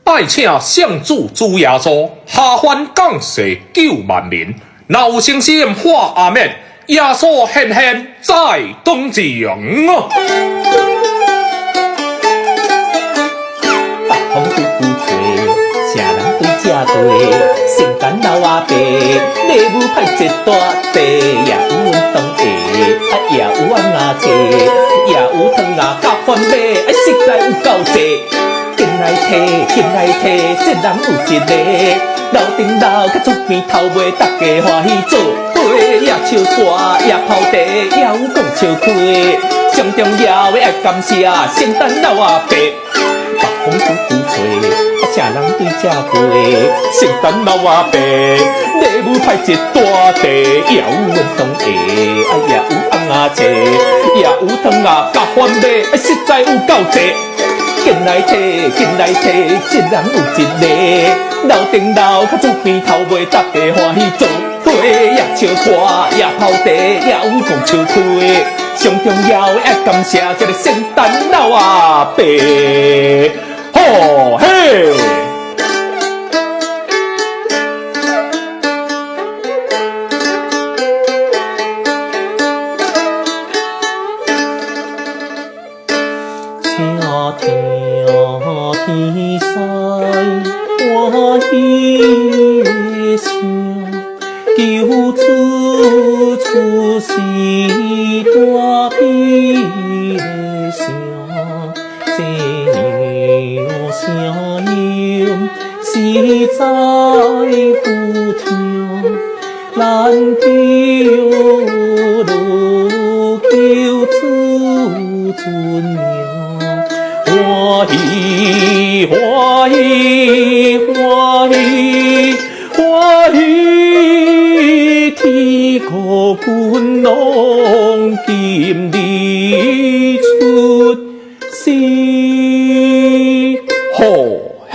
拜请上主主耶稣下凡降世救万民，若有生死化阿免，耶稣显现在当中啊！北风呼呼吹，城人对这对，圣诞老阿伯，礼物派一大袋，也有阮当下，也有阮阿姐，也有汤啊甲番麦，实在有够济。进来摕，进来摕，这人有一个，楼顶楼甲厝边头尾，大家欢喜做伙，也唱歌，也泡茶，也有讲笑开。上重要的爱感谢圣诞老阿伯，北风呼呼吹，城人对这对，圣诞老阿伯，礼物派一大袋，也有阮当下，也有翁仔茶，也有汤啊甲番麦，实在有够济。进来摕，进来摕，一人有一个，楼顶楼甲厝边头尾，大家欢喜做伙，也唱歌，也泡茶，也有讲笑开。上重要的爱感谢这个圣诞老阿伯，吼嘿！天西欢喜的声，求处处是大悲的声，这样声音实在好听，咱就路求主尊名。欢喜欢喜欢喜欢喜，天高君龙金日出世，吼嘿！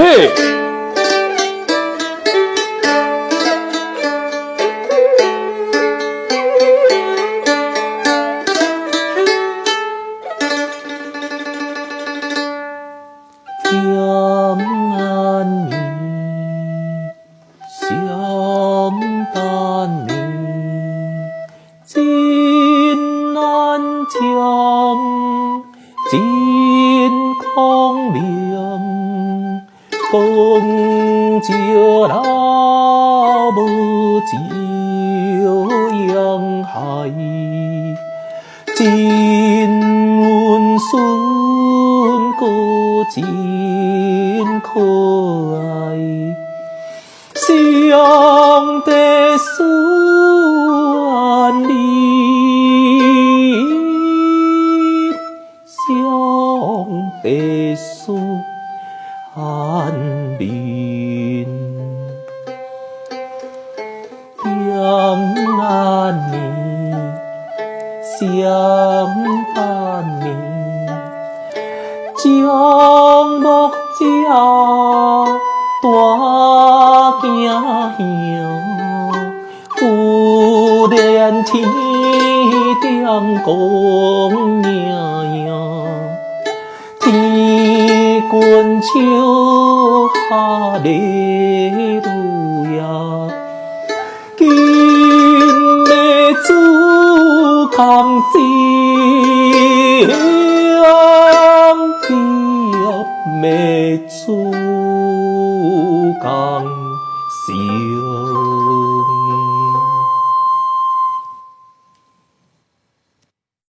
风就老母就养孩，真温顺个真可爱，上帝算你，上帝算安眠，两安眠，相伴眠，将木家大行乡，有连天点光影影。天君唱哈利路亚，今日主降世，今日主降世。